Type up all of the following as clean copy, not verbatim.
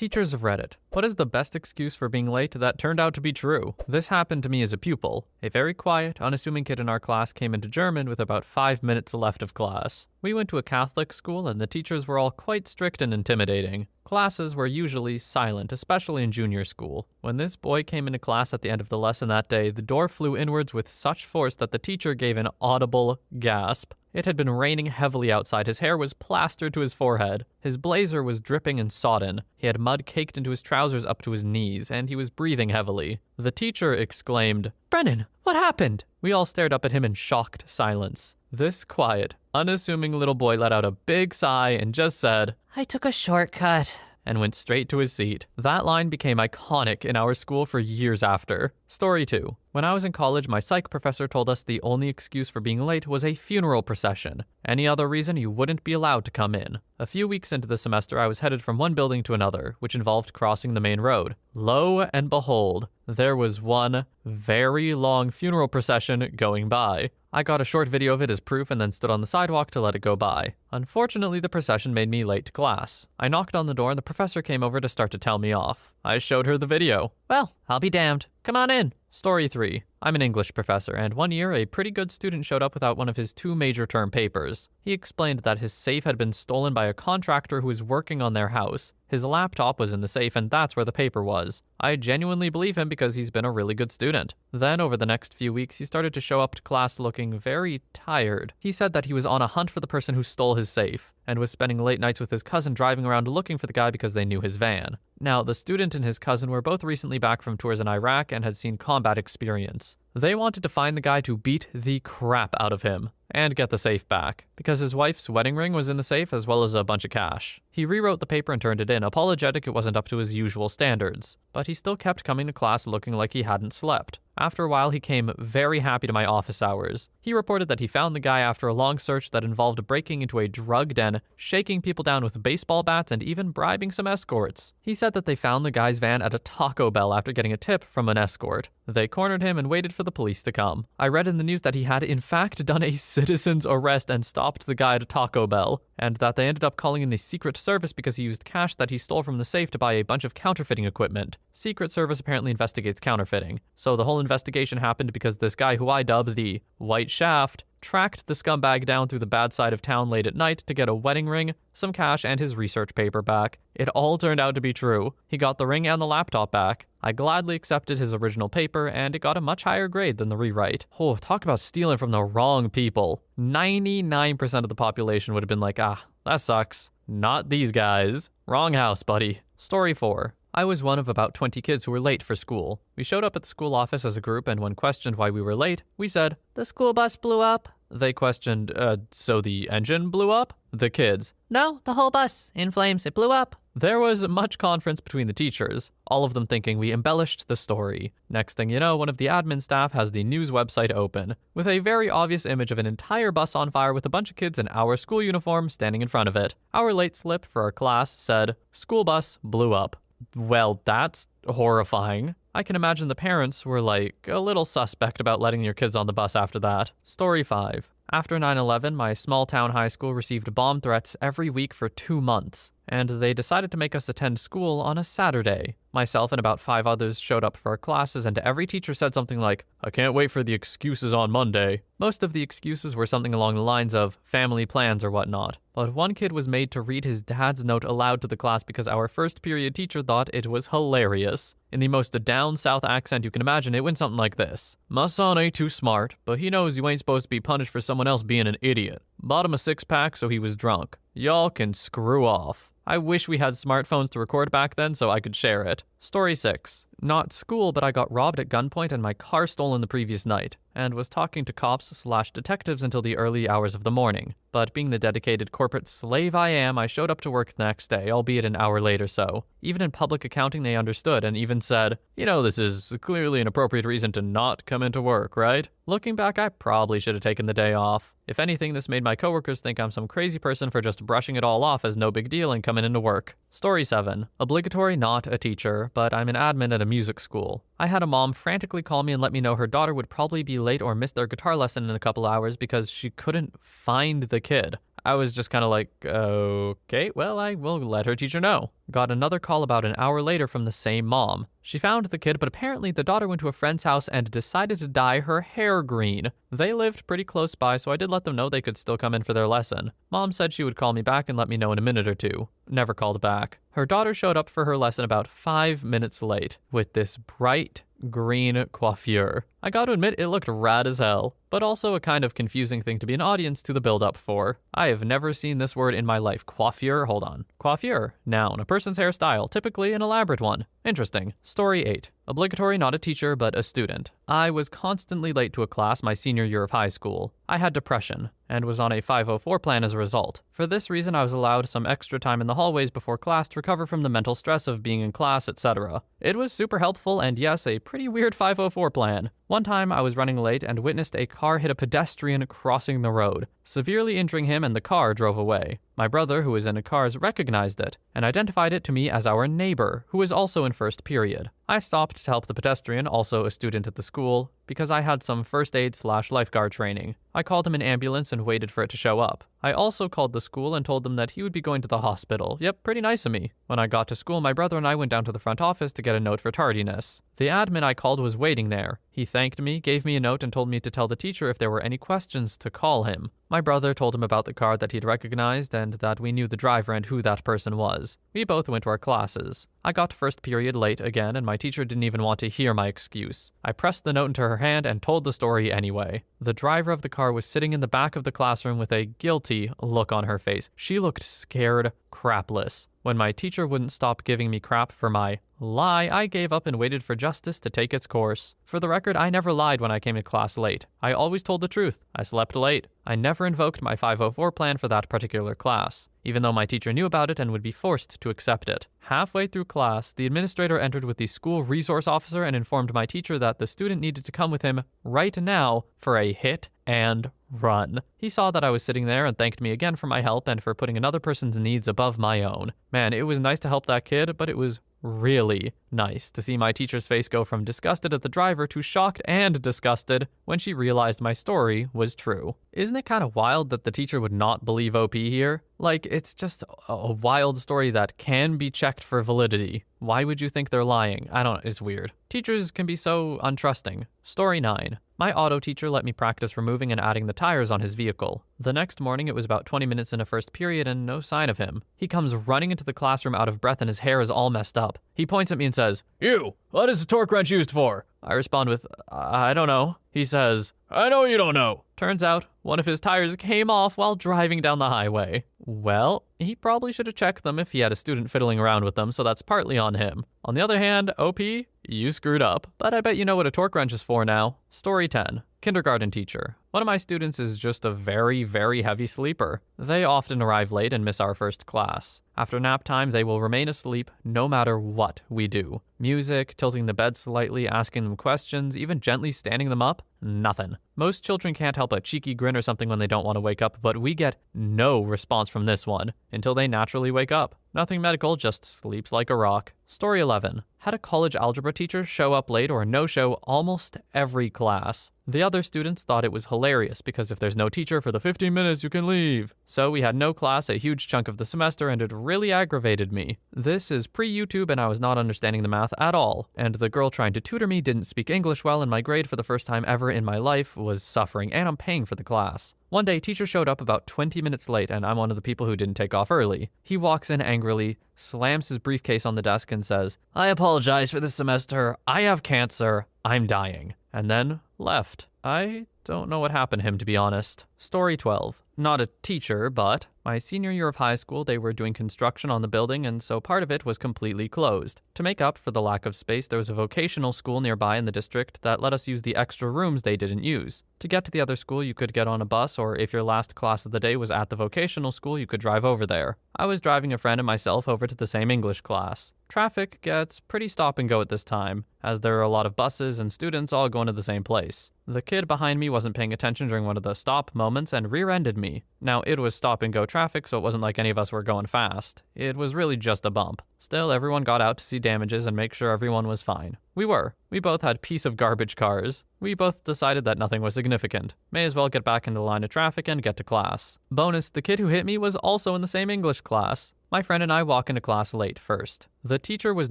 Teachers of Reddit. What is the best excuse for being late that turned out to be true? This happened to me as a pupil. A very quiet, unassuming kid in our class came into German with about 5 minutes left of class. We went to a Catholic school and the teachers were all quite strict and intimidating. Classes were usually silent, especially in junior school. When this boy came into class at the end of the lesson that day, the door flew inwards with such force that the teacher gave an audible gasp. It had been raining heavily outside. His hair was plastered to his forehead. His blazer was dripping and sodden. He had mud caked into his trousers up to his knees, and he was breathing heavily. The teacher exclaimed, "Brennan, what happened?" We all stared up at him in shocked silence. This quiet, unassuming little boy let out a big sigh and just said, "I took a shortcut," and went straight to his seat. That line became iconic in our school for years after. Story 2. When I was in college, my psych professor told us the only excuse for being late was a funeral procession. Any other reason, you wouldn't be allowed to come in. A few weeks into the semester, I was headed from one building to another, which involved crossing the main road. Lo and behold, there was one very long funeral procession going by. I got a short video of it as proof and then stood on the sidewalk to let it go by. Unfortunately, the procession made me late to class. I knocked on the door and the professor came over to start to tell me off. I showed her the video. "Well, I'll be damned. Come on in." Story 3. I'm an English professor, and one year a pretty good student showed up without one of his 2 major term papers. He explained that his safe had been stolen by a contractor who was working on their house. His laptop was in the safe, and that's where the paper was. I genuinely believe him because he's been a really good student. Then, over the next few weeks, he started to show up to class looking very tired. He said that he was on a hunt for the person who stole his safe, and was spending late nights with his cousin driving around looking for the guy because they knew his van. Now, the student and his cousin were both recently back from tours in Iraq and had seen combat experience. They wanted to find the guy to beat the crap out of him and get the safe back, because his wife's wedding ring was in the safe as well as a bunch of cash. He rewrote the paper and turned it in, apologetic it wasn't up to his usual standards, but he still kept coming to class looking like he hadn't slept. After a while, he came very happy to my office hours. He reported that he found the guy after a long search that involved breaking into a drug den, shaking people down with baseball bats, and even bribing some escorts. He said that they found the guy's van at a Taco Bell after getting a tip from an escort. They cornered him and waited for the police to come. I read in the news that he had in fact done a citizen's arrest and stopped the guy at a Taco Bell, and that they ended up calling in the Secret Service because he used cash that he stole from the safe to buy a bunch of counterfeiting equipment. Secret Service apparently investigates counterfeiting, so the whole investigation happened because this guy who I dub the White Shaft tracked the scumbag down through the bad side of town late at night to get a wedding ring, some cash, and his research paper back. It all turned out to be true. He got the ring and the laptop back. I gladly accepted his original paper, and it got a much higher grade than the rewrite. Oh, talk about stealing from the wrong people. 99% of the population would have been like, that sucks. Not these guys. Wrong house, buddy. Story 4. I was one of about 20 kids who were late for school. We showed up at the school office as a group, and when questioned why we were late, we said, "The school bus blew up." They questioned, so the engine blew up? The kids, "No, the whole bus. In flames, it blew up." There was much conference between the teachers, all of them thinking we embellished the story. Next thing you know, one of the admin staff has the news website open, with a very obvious image of an entire bus on fire with a bunch of kids in our school uniform standing in front of it. Our late slip for our class said, "School bus blew up." Well, that's horrifying. I can imagine the parents were like a little suspect about letting your kids on the bus after that. Story 5. After 9/11, my small town high school received bomb threats every week for 2 months, and they decided to make us attend school on a Saturday. Myself and about 5 others showed up for our classes, and every teacher said something like, "I can't wait for the excuses on Monday." Most of the excuses were something along the lines of family plans or whatnot, but one kid was made to read his dad's note aloud to the class because our first period teacher thought it was hilarious. In the most down south accent you can imagine, it went something like this. "My son ain't too smart, but he knows you ain't supposed to be punished for someone else being an idiot. Bought him a 6-pack so he was drunk. Y'all can screw off." I wish we had smartphones to record back then so I could share it. Story 6. Not school, but I got robbed at gunpoint and my car stolen the previous night, and was talking to cops/detectives until the early hours of the morning. But being the dedicated corporate slave I am, I showed up to work the next day, albeit an hour late or so. Even in public accounting, they understood and even said, "This is clearly an appropriate reason to not come into work, right?" Looking back, I probably should have taken the day off. If anything, this made my coworkers think I'm some crazy person for just brushing it all off as no big deal and coming into work. Story 7. Obligatory not a teacher, but I'm an admin at a music school. I had a mom frantically call me and let me know her daughter would probably be late or miss their guitar lesson in a couple hours because she couldn't find the kid. I was just kind of like, okay, well, I will let her teacher know. Got another call about an hour later from the same mom. She found the kid, but apparently the daughter went to a friend's house and decided to dye her hair green. They lived pretty close by, so I did let them know they could still come in for their lesson. Mom said she would call me back and let me know in a minute or two. Never called back. Her daughter showed up for her lesson about 5 minutes late with this bright green coiffure. I got to admit, it looked rad as hell, but also a kind of confusing thing to be an audience to the build-up for. I have never seen this word in my life. Coiffure? Hold on. Coiffure. Noun. A person's hairstyle, typically an elaborate one. Interesting. Story 8. Obligatory, not a teacher, but a student. I was constantly late to a class my senior year of high school. I had depression and was on a 504 plan as a result. For this reason, I was allowed some extra time in the hallways before class to recover from the mental stress of being in class, etc. It was super helpful and yes, a pretty weird 504 plan. One time I was running late and witnessed a car hit a pedestrian crossing the road, severely injuring him, and the car drove away. My brother, who was in the cars, recognized it and identified it to me as our neighbor, who was also in first period. I stopped to help the pedestrian, also a student at the school, because I had some first aid/lifeguard training. I called him an ambulance and waited for it to show up. I also called the school and told them that he would be going to the hospital. Yep, pretty nice of me. When I got to school, my brother and I went down to the front office to get a note for tardiness. The admin I called was waiting there. He thanked me, gave me a note, and told me to tell the teacher if there were any questions to call him. My brother told him about the car that he'd recognized and that we knew the driver and who that person was. We both went to our classes. I got to first period late again, and my teacher didn't even want to hear my excuse. I pressed the note into her hand and told the story anyway. The driver of the car was sitting in the back of the classroom with a guilty look on her face. She looked scared crapless. When my teacher wouldn't stop giving me crap for my lie, I gave up and waited for justice to take its course. For the record, I never lied when I came to class late. I always told the truth. I slept late. I never invoked my 504 plan for that particular class, even though my teacher knew about it and would be forced to accept it. Halfway through class, the administrator entered with the school resource officer and informed my teacher that the student needed to come with him right now for a hit and run. He saw that I was sitting there and thanked me again for my help and for putting another person's needs above my own. Man, it was nice to help that kid, but it was really nice to see my teacher's face go from disgusted at the driver to shocked and disgusted when she realized my story was true. Isn't it kind of wild that the teacher would not believe OP here? Like, it's just a wild story that can be checked for validity. Why would you think they're lying? I don't know, it's weird. Teachers can be so untrusting. Story 9. My auto teacher let me practice removing and adding the tires on his vehicle. The next morning, it was about 20 minutes into first period and no sign of him. He comes running into the classroom out of breath and his hair is all messed up. He points at me and says, "You, what is the torque wrench used for?" I respond with, "I don't know." He says, "I know you don't know." Turns out, one of his tires came off while driving down the highway. Well, he probably should have checked them if he had a student fiddling around with them, so that's partly on him. On the other hand, OP, you screwed up. But I bet you know what a torque wrench is for now. Story 10. Kindergarten teacher. One of my students is just a very, very heavy sleeper. They often arrive late and miss our first class. After nap time, they will remain asleep no matter what we do. Music, tilting the bed slightly, asking them questions, even gently standing them up, nothing. Most children can't help a cheeky grin or something when they don't want to wake up, but we get no response from this one until they naturally wake up. Nothing medical, just sleeps like a rock. Story 11. Had a college algebra teacher show up late or no-show almost every class. The other students thought it was hilarious because if there's no teacher for the 15 minutes, you can leave. So we had no class a huge chunk of the semester and it really aggravated me. This is pre-YouTube and I was not understanding the math at all. And the girl trying to tutor me didn't speak English well and my grade for the first time ever in my life was suffering and I'm paying for the class. One day, teacher showed up about 20 minutes late and I'm one of the people who didn't take off early. He walks in angrily, slams his briefcase on the desk and says, "I apologize for this semester. I have cancer. I'm dying." And then left. I don't know what happened to him, to be honest. Story 12. Not a teacher, but my senior year of high school, they were doing construction on the building, and so part of it was completely closed. To make up for the lack of space, there was a vocational school nearby in the district that let us use the extra rooms they didn't use. To get to the other school, you could get on a bus, or if your last class of the day was at the vocational school, you could drive over there. I was driving a friend and myself over to the same English class. Traffic gets pretty stop and go at this time, as there are a lot of buses and students all going to the same place. The kid behind me wasn't paying attention during one of the stop moments and rear-ended me. Now, it was stop and go traffic, so it wasn't like any of us were going fast. It was really just a bump. Still, everyone got out to see damages and make sure everyone was fine. We were. We both had piece of garbage cars. We both decided that nothing was significant. May as well get back into the line of traffic and get to class. Bonus, the kid who hit me was also in the same English class. My friend and I walk into class late first. The teacher was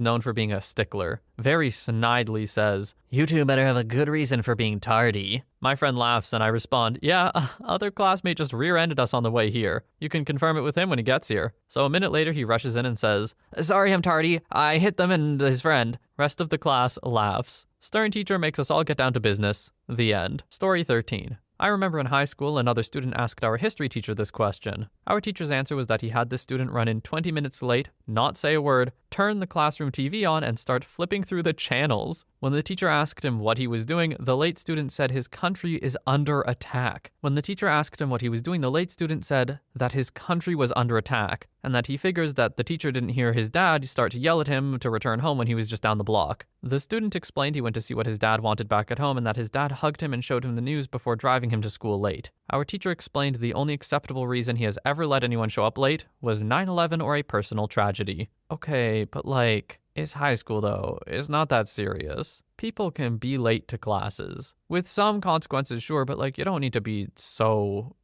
known for being a stickler. Very snidely says, "You two better have a good reason for being tardy." My friend laughs and I respond, "Yeah, other classmate just rear-ended us on the way here. You can confirm it with him when he gets here." So a minute later he rushes in and says, "Sorry I'm tardy. I hit them and his friend." Rest of the class laughs. Stern teacher makes us all get down to business. The end. Story 13. I remember in high school, another student asked our history teacher this question. Our teacher's answer was that he had this student run in 20 minutes late, not say a word, turn the classroom TV on, and start flipping through the channels. When the teacher asked him what he was doing, the late student said his country is under attack. When the teacher asked him what he was doing, the late student said that his country was under attack, and that he figures that the teacher didn't hear his dad start to yell at him to return home when he was just down the block. The student explained he went to see what his dad wanted back at home and that his dad hugged him and showed him the news before driving him to school late. Our teacher explained the only acceptable reason he has ever let anyone show up late was 9/11 or a personal tragedy. Okay, but it's high school though. It's not that serious. People can be late to classes. With some consequences, sure, but you don't need to be so,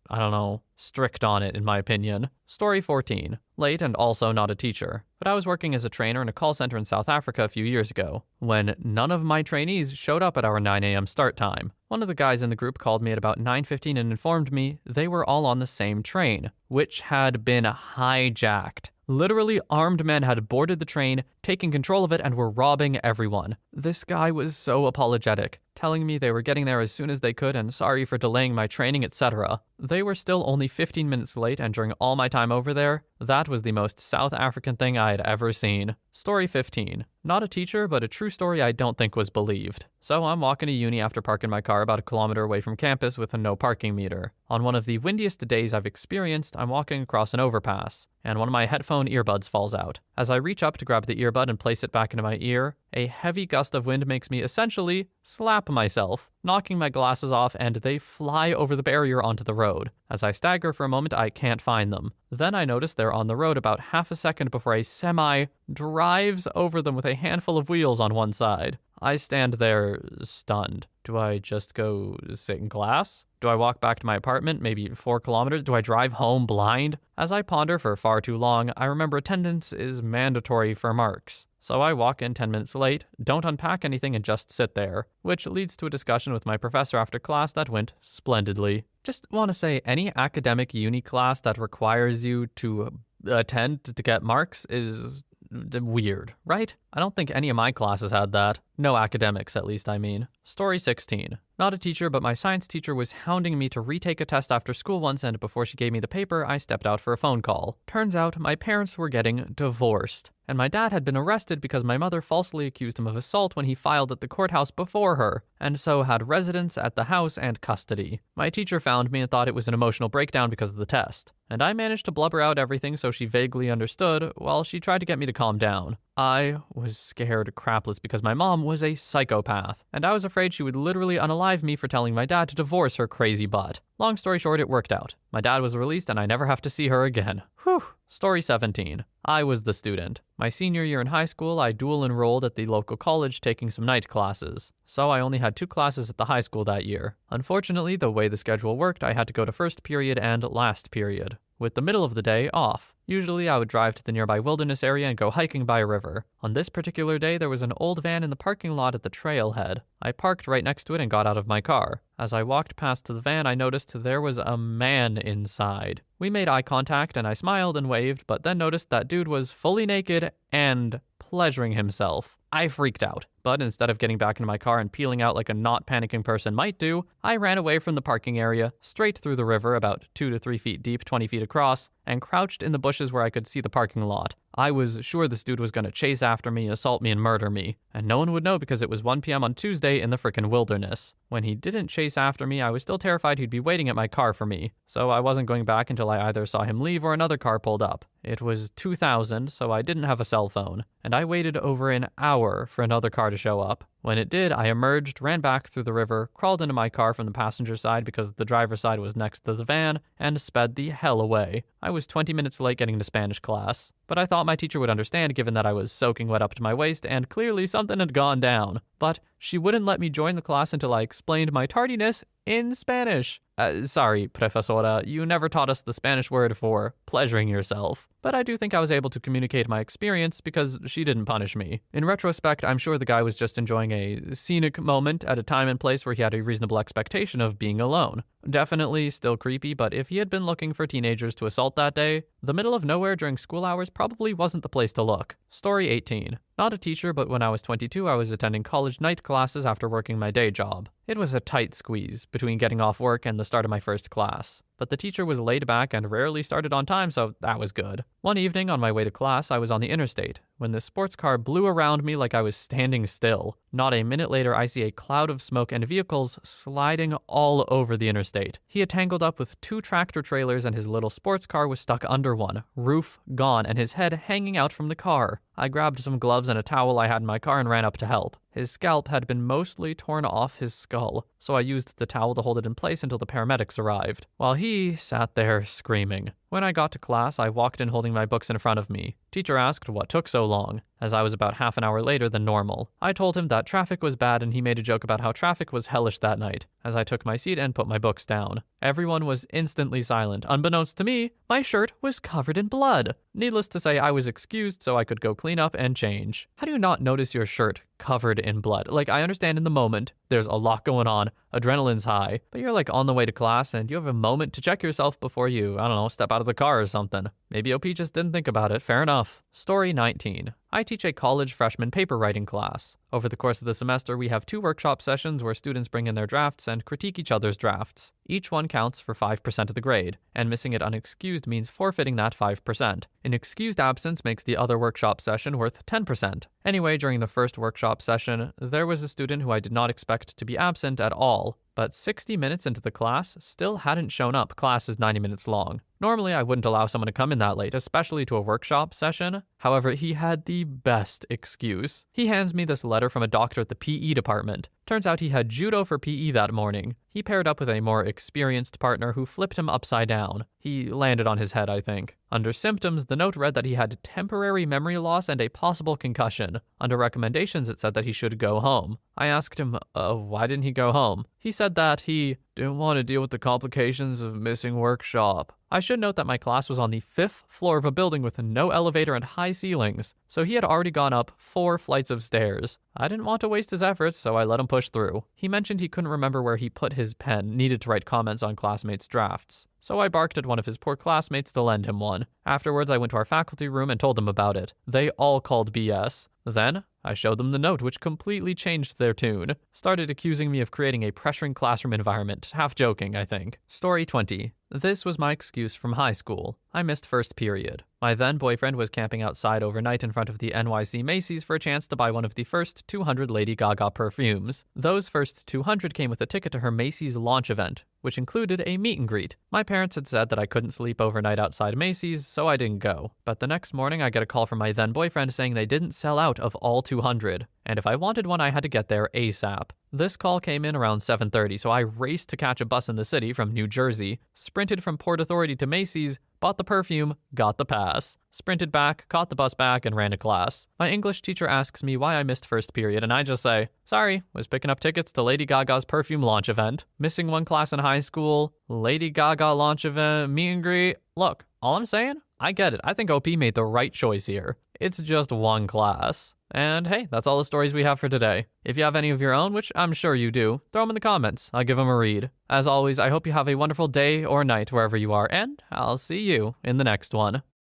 strict on it, in my opinion. Story 14. Late and also not a teacher. But I was working as a trainer in a call center in South Africa a few years ago, when none of my trainees showed up at our 9 a.m. start time. One of the guys in the group called me at about 9:15 and informed me they were all on the same train, which had been hijacked. Literally, armed men had boarded the train, taken control of it, and were robbing everyone. This guy was so apologetic, telling me they were getting there as soon as they could and sorry for delaying my training, etc. They were still only 15 minutes late, and during all my time over there, that was the most South African thing I had ever seen. Story 15. Not a teacher, but a true story I don't think was believed. So I'm walking to uni after parking my car about a kilometer away from campus with a no parking meter. On one of the windiest days I've experienced, I'm walking across an overpass, and one of my headphone earbuds falls out. As I reach up to grab the earbud and place it back into my ear, a heavy gust of wind makes me essentially slap myself, knocking my glasses off, and they fly over the barrier onto the road. As I stagger for a moment, I can't find them. Then I notice they're on the road about half a second before a semi drives over them with a handful of wheels on one side. I stand there stunned. Do I just go sit in class? Do I walk back to my apartment, maybe 4 kilometers? Do I drive home blind? As I ponder for far too long, I remember attendance is mandatory for marks. So I walk in 10 minutes late, don't unpack anything, and just sit there, which leads to a discussion with my professor after class that went splendidly. Just want to say, any academic uni class that requires you to attend to get marks is weird, right? I don't think any of my classes had that. No academics, at least, I mean. Story 16. Not a teacher, but my science teacher was hounding me to retake a test after school once, and before she gave me the paper, I stepped out for a phone call. Turns out my parents were getting divorced, and my dad had been arrested because my mother falsely accused him of assault when he filed at the courthouse before her, and so had residence at the house and custody. My teacher found me and thought it was an emotional breakdown because of the test, and I managed to blubber out everything so she vaguely understood while she tried to get me to calm down. I was scared crapless because my mom was a psychopath, and I was afraid she would literally unalive me for telling my dad to divorce her crazy butt. Long story short, it worked out. My dad was released and I never have to see her again. Whew. Story 17. I was the student. My senior year in high school, I dual enrolled at the local college taking some night classes. So I only had 2 classes at the high school that year. Unfortunately, the way the schedule worked, I had to go to first period and last period, with the middle of the day off. Usually I would drive to the nearby wilderness area and go hiking by a river. On this particular day, there was an old van in the parking lot at the trailhead. I parked right next to it and got out of my car. As I walked past the van, I noticed there was a man inside. We made eye contact and I smiled and waved, but then noticed that dude was fully naked and pleasuring himself. I freaked out, but instead of getting back into my car and peeling out like a not panicking person might do, I ran away from the parking area, straight through the river about 2 to 3 feet deep, 20 feet across, and crouched in the bushes where I could see the parking lot. I was sure this dude was going to chase after me, assault me, and murder me, and no one would know because it was 1 p.m. on Tuesday in the frickin' wilderness. When he didn't chase after me, I was still terrified he'd be waiting at my car for me, so I wasn't going back until I either saw him leave or another car pulled up. It was 2000, so I didn't have a cell phone, and I waited over an hour for another car to show up. When it did, I emerged, ran back through the river, crawled into my car from the passenger side because the driver's side was next to the van, and sped the hell away. I was 20 minutes late getting to Spanish class, but I thought my teacher would understand given that I was soaking wet up to my waist and clearly something had gone down. But she wouldn't let me join the class until I explained my tardiness in Spanish. Sorry, profesora, you never taught us the Spanish word for pleasuring yourself. But I do think I was able to communicate my experience because she didn't punish me. In retrospect, I'm sure the guy was just enjoying a scenic moment at a time and place where he had a reasonable expectation of being alone. Definitely still creepy, but if he had been looking for teenagers to assault that day, the middle of nowhere during school hours probably wasn't the place to look. Story 18. Not a teacher, but when I was 22, I was attending college night classes after working my day job. It was a tight squeeze between getting off work and the start of my first class. But the teacher was laid back and rarely started on time, so that was good. One evening on my way to class, I was on the interstate when the sports car blew around me like I was standing still. Not a minute later, I see a cloud of smoke and vehicles sliding all over the interstate. He had tangled up with 2 tractor trailers and his little sports car was stuck under one, roof gone, and his head hanging out from the car. I grabbed some gloves and a towel I had in my car and ran up to help. His scalp had been mostly torn off his skull, so I used the towel to hold it in place until the paramedics arrived, while he sat there screaming. When I got to class, I walked in holding my books in front of me. Teacher asked what took so long, as I was about half an hour later than normal. I told him that traffic was bad and he made a joke about how traffic was hellish that night, as I took my seat and put my books down. Everyone was instantly silent. Unbeknownst to me, my shirt was covered in blood. Needless to say, I was excused so I could go clean up and change. How do you not notice your shirt covered in blood? Like, I understand in the moment, there's a lot going on, adrenaline's high, but you're like on the way to class and you have a moment to check yourself before you, I don't know, step out of the car or something. Maybe OP just didn't think about it, fair enough. Story 19. I teach a college freshman paper writing class. Over the course of the semester, we have 2 workshop sessions where students bring in their drafts and critique each other's drafts. Each one counts for 5% of the grade, and missing it unexcused means forfeiting that 5%. An excused absence makes the other workshop session worth 10%. Anyway, during the first workshop session, there was a student who I did not expect to be absent at all, but 60 minutes into the class still hadn't shown up. Class is 90 minutes long. Normally, I wouldn't allow someone to come in that late, especially to a workshop session. However, he had the best excuse. He hands me this letter from a doctor at the PE department. Turns out he had judo for PE that morning. He paired up with a more experienced partner who flipped him upside down. He landed on his head, I think. Under symptoms, the note read that he had temporary memory loss and a possible concussion. Under recommendations, it said that he should go home. I asked him, why didn't he go home? He said that he didn't want to deal with the complications of missing workshop. I should note that my class was on the 5th floor of a building with no elevator and high ceilings, so he had already gone up 4 flights of stairs. I didn't want to waste his efforts, so I let him push through. He mentioned he couldn't remember where he put his pen needed to write comments on classmates' drafts, so I barked at one of his poor classmates to lend him one. Afterwards, I went to our faculty room and told them about it. They all called BS. Then, I showed them the note, which completely changed their tune. Started accusing me of creating a pressuring classroom environment. Half joking, I think. Story 20. This was my excuse from high school. I missed first period. My then boyfriend was camping outside overnight in front of the NYC Macy's for a chance to buy one of the first 200 Lady Gaga perfumes. Those first 200 came with a ticket to her Macy's launch event, which included a meet and greet. My parents had said that I couldn't sleep overnight outside Macy's, so I didn't go. But the next morning, I get a call from my then boyfriend saying they didn't sell out of all 200, and if I wanted one, I had to get there ASAP. This call came in around 7:30, so I raced to catch a bus in the city from New Jersey, sprinted from Port Authority to Macy's, bought the perfume, got the pass, sprinted back, caught the bus back, and ran to class. My English teacher asks me why I missed first period, and I just say, sorry, was picking up tickets to Lady Gaga's perfume launch event. Missing one class in high school, Lady Gaga launch event, meet and greet. Look, all I'm saying, I get it. I think OP made the right choice here. It's just one class. And hey, that's all the stories we have for today. If you have any of your own, which I'm sure you do, throw them in the comments. I'll give them a read. As always, I hope you have a wonderful day or night wherever you are, and I'll see you in the next one.